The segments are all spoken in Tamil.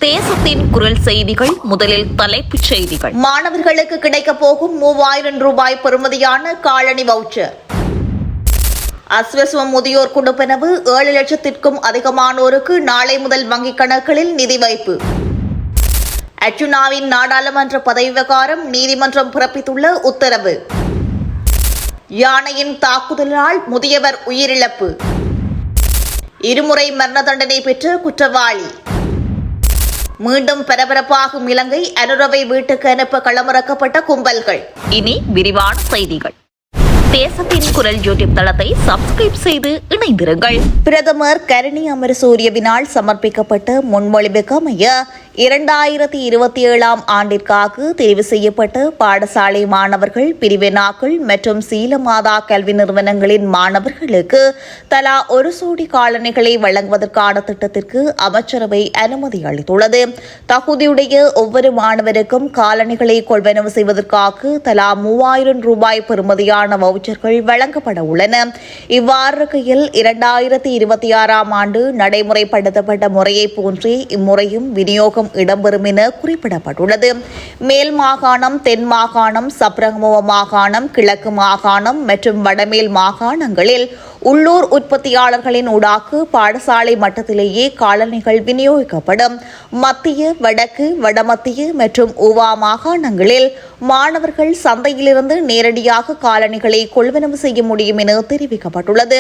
தேசத்தின் குரல் செய்திகள். முதலில் தலைப்புச் செய்திகள். மாணவர்களுக்கு கிடைக்கப் போகும் 3000 ரூபாய் பெறுமதியான காலணி வவுச்சர். அஸ்வசுவம் முதியோர் கொடுப்பனவு 7 லட்சத்திற்கும் அதிகமானோருக்கு நாளை முதல் வங்கிக் கணக்குகளில் நிதி வைப்பு. அர்ஜுனாவின் நாடாளுமன்ற பதவி விவகாரம் நீதிமன்றம் பிறப்பித்துள்ள உத்தரவு. யானையின் தாக்குதலால் முதியவர் உயிரிழப்பு. இருமுறை மரண தண்டனை பெற்ற குற்றவாளி. மீண்டும் பரபரப்பாகும் இலங்கை. அனுரவை வீட்டுக்கு அனுப்ப களமிறக்கப்பட்ட கும்பல்கள். இனி விரிவான செய்திகள். தேசத்தின் குரல் யூடியூப் தளத்தை சப்ஸ்கிரைப் செய்து இணைந்திருங்கள். பிரதமர் கருணி அமரசூரியவினால் சமர்ப்பிக்கப்பட்ட முன்மொழிவுக்கு அமைய 2027 ஆண்டிற்காக தெரிவு செய்யப்பட்ட பாடசாலை மாணவர்கள், பிரிவினாக்கள் மற்றும் சீலமாதா கல்வி நிறுவனங்களின் மாணவர்களுக்கு தலா 1 சோடி காலணிகளை வழங்குவதற்கான திட்டத்திற்கு அமைச்சரவை அனுமதி அளித்துள்ளது. தகுதியுடைய ஒவ்வொரு மாணவருக்கும் காலணிகளை கொள்வனவு செய்வதற்காக தலா 3000 ரூபாய் பெறுமதியான வவுச்சர்கள் வழங்கப்பட உள்ளன. இவ்வாறு இருக்கையில் 2026 ஆண்டு நடைமுறைப்படுத்தப்பட்ட முறையை போன்றே இம்முறையும் விநியோகம் இடம்பெறும் என குறிப்பிடப்பட்டுள்ளது. மேல் மாகாணம், தென் மாகாணம், சப்ரகமுவ மாகாணம், கிழக்கு மாகாணம் மற்றும் வடமேல் மாகாணங்களில் உள்ளூர் உற்பத்தியாளர்களின் ஊடாக பாடசாலை மட்டத்திலேயே காலணிகள் விநியோகிக்கப்படும். மத்திய, வடக்கு, வடமத்திய மற்றும் ஊவா மாகாணங்களில் மாணவர்கள் சந்தையிலிருந்து நேரடியாக காலணிகளை கொள்வனவு செய்ய முடியும் என தெரிவிக்கப்பட்டுள்ளது.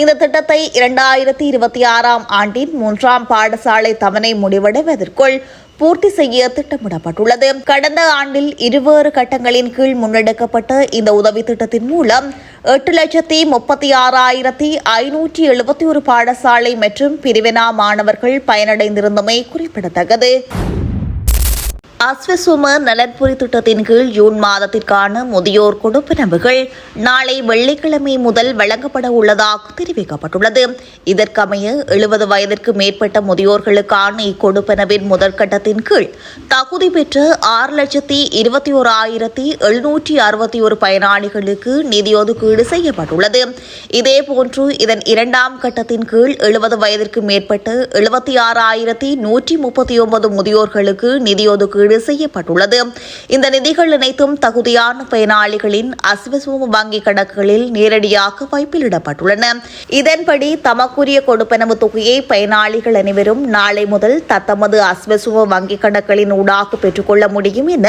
இந்த திட்டத்தை 2026 ஆண்டின் 3ஆம் பாடசாலை தவணை முடிவடைவதற்குள் பூர்த்தி செய்ய திட்டமிடப்பட்டுள்ளது. கடந்த ஆண்டில் 2 கட்டங்களின் கீழ் முன்னெடுக்கப்பட்ட இந்த உதவி திட்டத்தின் மூலம் 8,36,571 பாடசாலை மற்றும் பிரிவினா மாணவர்கள் பயனடைந்திருந்தமை குறிப்பிடத்தக்கது. அஸ்வசும நலன்புரி திட்டத்தின் கீழ் ஜூன் மாதத்திற்கான முதியோர் கொடுப்பனவுகள் நாளை வெள்ளிக்கிழமை முதல் வழங்கப்பட உள்ளதாக தெரிவிக்கப்பட்டுள்ளது. இதற்கமைய 70 வயதிற்கு மேற்பட்ட முதியோர்களுக்கான இக்கொடுப்பனவின் முதற்கட்டத்தின் கீழ் தகுதி பெற்ற 6,21,761 பயனாளிகளுக்கு நிதி ஒதுக்கீடு செய்யப்பட்டுள்ளது. இதேபோன்று இதன் 2ஆம் கட்டத்தின் கீழ் 70 வயதிற்கு மேற்பட்ட 76,139 முதியோர்களுக்கு நிதி ஒதுக்கீடு செய்யப்பட்டுள்ளது. இந்த நிதிகள் அனைத்தும் தகுதியான பயனாளிகளின் அஸ்வசும வங்கி கணக்குகளில் நேரடியாக வைப்பிலிடப்பட்டுள்ளன. இதன்படி தமக்குரிய கொடுப்பனவு தொகையை பயனாளிகள் அனைவரும் நாளை முதல் தத்தமது அஸ்வசும வங்கி கணக்குகளின் ஊடாக பெற்றுக்கொள்ள முடியும் என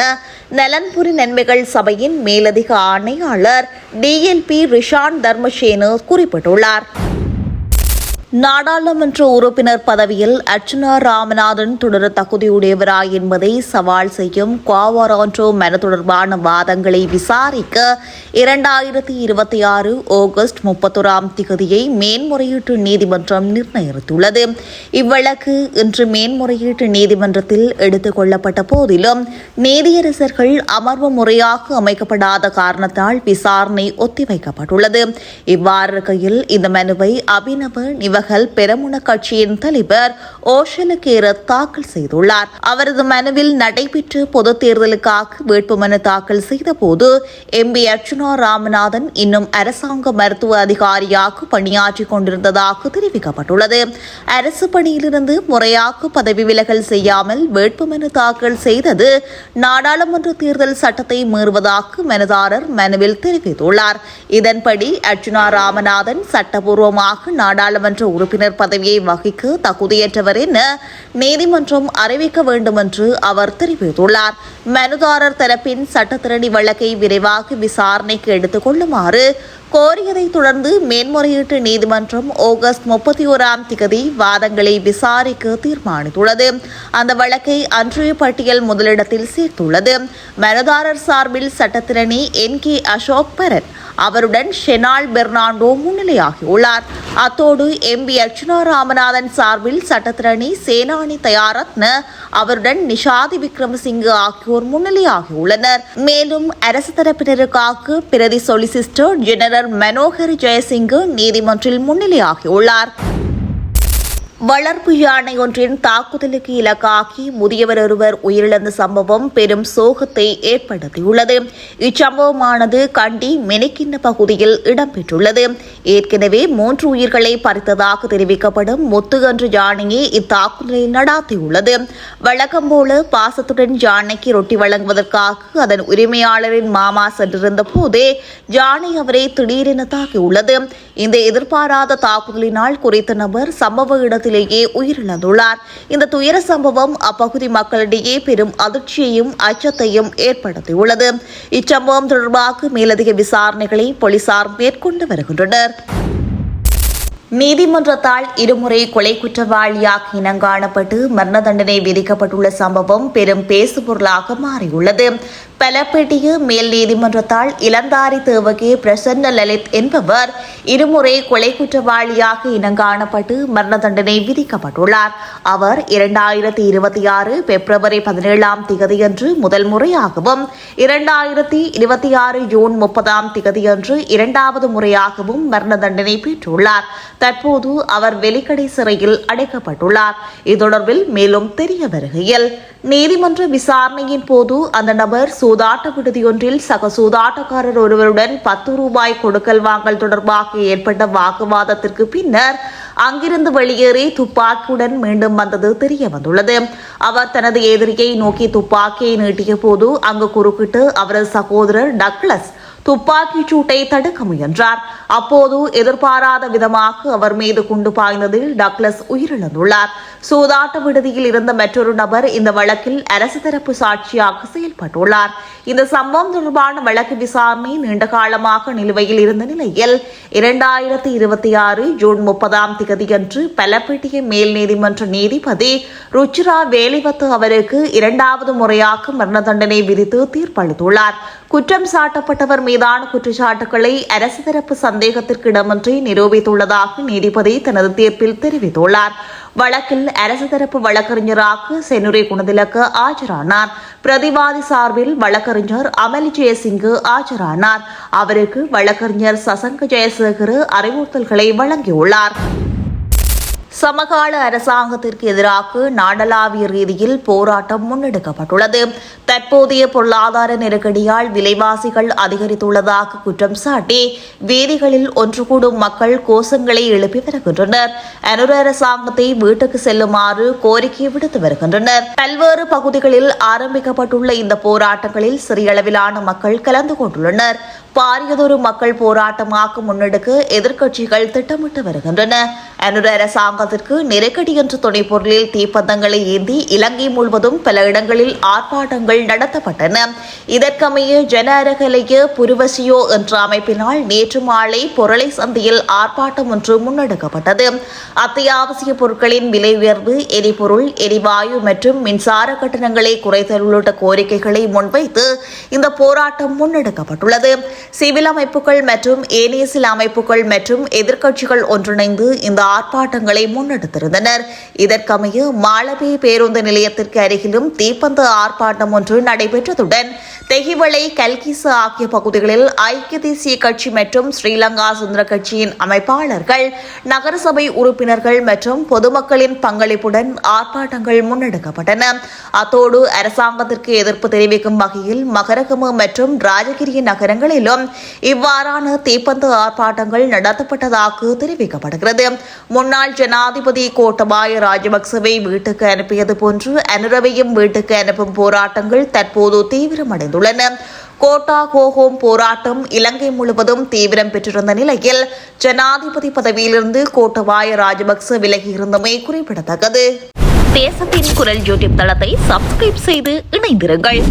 நலன்புரி நன்மைகள் சபையின் மேலதிக ஆணையாளர் DLP ரிஷான் தர்மசேன குறிப்பிட்டுள்ளார். நாடாளுமன்ற உறுப்பினர் பதவியில் அர்ச்சுனா ராமநாதன் தொடர தகுதியுடையவரா என்பதை சவால் செய்யும் குவாவரான்டோ மனு தொடர்பான வாதங்களை விசாரிக்க 2026 ஆகஸ்ட் 31 மேன்முறையீட்டு நீதிமன்றம் நிர்ணயித்துள்ளது. இவ்வழக்கு இன்று மேன்முறையீட்டு நீதிமன்றத்தில் எடுத்துக் கொள்ளப்பட்ட போதிலும் நீதியரசர்கள் அமர்வு முறையாக அமைக்கப்படாத காரணத்தால் விசாரணை ஒத்திவைக்கப்பட்டுள்ளது. இவ்வாறு இருக்கையில் இந்த மனுவை அபினவ பெரமுன கட்சியின் தலைவர் ஓஷல கேரத் தாக்கல் செய்துள்ளார். அவரது மனுவில் நடைபெற்ற பொதுத் தேர்தலுக்காக வேட்புமனு தாக்கல் செய்தபோது MP அர்ச்சுனா ராமநாதன் இன்னும் அரசாங்க மருத்துவ அதிகாரியாக பணியாற்றிக் கொண்டிருந்ததாக தெரிவிக்கப்பட்டுள்ளது. அரசு பணியிலிருந்து முறையாக பதவி விலகல் செய்யாமல் வேட்புமனு தாக்கல் செய்தது நாடாளுமன்ற தேர்தல் சட்டத்தை மீறுவதாக மனுதாரர் மனுவில் தெரிவித்துள்ளார். இதன்படி அர்ச்சுனா ராமநாதன் சட்டபூர்வமாக நாடாளுமன்ற உறுப்பினர் பதவியை வகிக்க தகுதியற்றவர் என நீதிமன்றம் அறிவிக்க வேண்டும் என்று அவர் தெரிவித்துள்ளார். மனுதாரர் தரப்பின் சட்டத்திரணி வழக்கை விரைவாக விசாரணைக்கு எடுத்துக் கொள்ளுமாறு கோரியதை தொடர்ந்து மேன்முறையீட்டு நீதிமன்றம் ஆகஸ்ட் 31 வாதங்களை விசாரிக்க தீர்மானித்துள்ளது. அந்த வழக்கை அன்றைய பட்டியல் முதலிடத்தில் சேர்த்துள்ளது. மனுதாரர் சார்பில் சட்டத்திரணி NK அசோக் பரத், அவருடன் ஷெனால் பெர்னாண்டோ முன்னிலையாகியுள்ளார். அத்தோடு MP அர்ச்சுனா ராமநாதன் சார்பில் சட்டத்திரணி சேனானி தயாரத்ன, அவருடன் நிஷாதி விக்ரமசிங்க ஆகியோர் முன்னிலையாகியுள்ளனர். மேலும் அரசு தரப்பினருக்காக பிரதி சொலிசிஸ்டர் ஜெனரல் மனோகர் ஜெயசிங்க நீதிமன்றில் முன்னிலையாகியுள்ளார். வளர்ப்பு யானை ஒன்றின் தாக்குதலுக்கு இலக்காகி முதியவர் ஒருவர் உயிரிழந்த சம்பவம் பெரும் சோகத்தை ஏற்படுத்தியுள்ளது. இச்சம்பவமானது கண்டி மெனிக்கிண்ண பகுதியில் இடம்பெற்றுள்ளது. ஏற்கனவே 3 உயிர்களை பறித்ததாக தெரிவிக்கப்படும் முத்துகன்று யானையை இத்தாக்குதலை நடாத்தியுள்ளது. வழக்கம்போல பாசத்துடன் யானைக்கு ரொட்டி வழங்குவதற்காக அதன் உரிமையாளரின் மாமா சென்றிருந்த போதே யானை அவரை திடீரென தாக்கியுள்ளது. இந்த எதிர்பாராத தாக்குதலினால் குறித்த நபர் சம்பவ இடத்திலேயே உயிரிழந்துள்ளார். இந்த துயர சம்பவம் அப்பகுதி மக்களிடையே பெரும் அதிர்ச்சியையும் அச்சத்தையும் ஏற்படுத்தியுள்ளது. இச்சம்பவம் தொடர்பாக மேலதிக விசாரணைகளை போலீசார் மேற்கொண்டு வருகின்றனர். நீதிமன்றத்தால் இருமுறை கொலை குற்றவாளியாக இனங்காணப்பட்டு மரண தண்டனை விதிக்கப்பட்டுள்ள சம்பவம் பெரும் பேசுபொருளாக மாறியுள்ளது. பலப்பேட்டிய மேல் நீதிமன்றத்தால் இளந்தாரி தேவகே பிரசன்ன லலித் என்பவர் இருமுறை கொலை குற்றவாளியாக இனங்காணப்பட்டு மரண தண்டனை விதிக்கப்பட்டுள்ளார். அவர் 2026 பிப்ரவரி 17ஆம் திகதியன்று முதல் முறையாகவும் 2026 ஜூன் 30ஆம் திகதியன்று இரண்டாவது முறையாகவும் மரண தண்டனை பெற்றுள்ளார். தற்போது அவர் வெலிக்கடை சிறையில் அடைக்கப்பட்டுள்ளார். இது தொடர்பில் மேலும் தெரிய வருகையில் நீதிமன்ற விசாரணையின் போது அந்த நபர் சூதாட்ட விடுதியொன்றில் சக சூதாட்டக்காரர் ஒருவருடன் 10 ரூபாய் கொடுக்கல் வாங்கல் தொடர்பாக ஏற்பட்ட வாக்குவாதத்திற்கு பின்னர் அங்கிருந்து வெளியேறி துப்பாக்கியுடன் மீண்டும் வந்தது தெரிய வந்துள்ளது. அவர் தனது எதிரியை நோக்கி துப்பாக்கியை நீட்டிய போது அங்கு குறுக்கிட்டு அவரது சகோதரர் டக்ளஸ் துப்பாக்கிச் சூட்டை தடுக்க முயன்றார். அப்போது எதிர்பாராத விதமாக அவர் மீது குண்டு பாய்ந்ததில் டக்ளஸ் உயிரிழந்துள்ளார். சூதாட்ட விடுதியில் இருந்த மற்றொரு நபர் இந்த வழக்கில் அரசு தரப்பு சாட்சியாக செயல்பட்டுள்ளார். இந்த சம்பவம் தொடர்பான வழக்கு விசாரணை நீண்ட காலமாக நிலுவையில் இருந்த நிலையில் 2026 ஜூன் 30ஆம் திகதியன்று பலப்பேட்டிய மேல் நீதிமன்ற நீதிபதி ருச்சிரா வேலிவத்து அவருக்கு இரண்டாவது முறையாக மரண தண்டனை விதித்து தீர்ப்பளித்துள்ளார். குற்றம் சாட்டப்பட்டவர் மீதான குற்றச்சாட்டுகளை அரசு தரப்பு சந்தேகத்திற்கு இடமின்றி நிரூபித்துள்ளதாக நீதிபதி தனது தீர்ப்பில் தெரிவித்துள்ளார். வழக்கில் அரசு தரப்பு வழக்கறிஞராக சென்னுரை குணதிலக்க ஆஜரானார். பிரதிவாதி சார்பில் வழக்கறிஞர் அமலி ஜெயசிங்கு ஆஜரானார். அவருக்கு வழக்கறிஞர் சசங்க ஜெயசேகர் அறிவுறுத்தல்களை வழங்கியுள்ளார். சமகால அரசாங்கத்திற்கு எதிராக நாடளாவிய ரீதியில் போராட்டம் முன்னெடுக்கப்பட்டுள்ளது. தற்போதைய பொருளாதார நெருக்கடியால் விலைவாசிகள் அதிகரித்துள்ளதாக குற்றம் சாட்டி வீதிகளில் ஒன்று கூடும் மக்கள் கோஷங்களை எழுப்பி வருகின்றனர். அனுர அரசாங்கத்தை வீட்டுக்கு செல்லுமாறு கோரிக்கை விடுத்து வருகின்றனர். பல்வேறு பகுதிகளில் ஆரம்பிக்கப்பட்டுள்ள இந்த போராட்டங்களில் சிறிய அளவிலான மக்கள் கலந்து கொண்டுள்ளனர். பாரியதொரு மக்கள் போராட்டமாக முன்னெடுக்க எதிர்க்கட்சிகள் திட்டமிட்டு வருகின்றன. அனுர அரசாங்கத்திற்கு நெருக்கடி என்ற துணைப்பொருளில் தீப்பந்தங்களை ஏந்தி இலங்கை முழுவதும் பல இடங்களில் ஆர்ப்பாட்டங்கள் நடத்தப்பட்டன. இதற்கமைய ஜன அரகலைய புருவசியோ என்ற அமைப்பினால் நேற்று மாலை பொருளை சந்தையில் ஆர்ப்பாட்டம் ஒன்று முன்னெடுக்கப்பட்டது. அத்தியாவசிய பொருட்களின் விலை உயர்வு, எரிபொருள், எரிவாயு மற்றும் மின்சார கட்டணங்களை குறைத்தல் உள்ளிட்ட கோரிக்கைகளை முன்வைத்து இந்த போராட்டம் முன்னெடுக்கப்பட்டுள்ளது. சிவில் அமைப்புகள் மற்றும் ஏனைய சில அமைப்புகள் மற்றும் எதிர்க்கட்சிகள் ஒன்றிணைந்து இந்த ஆர்ப்பாட்டங்களை முன்னெடுத்திருந்தனர். இதற்கமைய மாலபே பேருந்து நிலையத்திற்கு அருகிலும் தீப்பந்த ஆர்ப்பாட்டம் ஒன்று நடைபெற்றதுடன் தெஹிவளை, கல்கிச ஆகிய பகுதிகளில் ஐக்கிய தேசிய கட்சி மற்றும் ஸ்ரீலங்கா சுதந்திர கட்சியின் அமைப்பாளர்கள், நகரசபை உறுப்பினர்கள் மற்றும் பொதுமக்களின் பங்களிப்புடன் ஆர்ப்பாட்டங்கள் முன்னெடுக்கப்பட்டன. அத்தோடு அரசாங்கத்திற்கு எதிர்ப்பு தெரிவிக்கும் வகையில் மகரகம மற்றும் ராஜகிரிய நகரங்களிலும் இவ்வாறான தீப்பந்த ஆர்ப்பாட்டங்கள் நடத்தப்பட்டதாக தெரிவிக்கப்படுகிறது. முன்னாள் ஜனாதிபதி கோட்டபாய ராஜபக்சவை வீட்டுக்கு அனுப்பியது போன்று அனுரவையும் வீட்டுக்கு அனுப்பும் போராட்டங்கள் தற்போது தீவிரமடைந்துள்ளன. கோட்டா கோஹோம் போராட்டம் இலங்கை முழுவதும் தீவிரம் பெற்றிருந்த நிலையில் ஜனாதிபதி பதவியிலிருந்து கோட்டபாய ராஜபக்ச விலகியிருந்தமை குறிப்பிடத்தக்கது. தேசத்தின் குரல் யூடியூப் தளத்தை சப்ஸ்கிரைப் செய்து இணைந்திருங்கள்.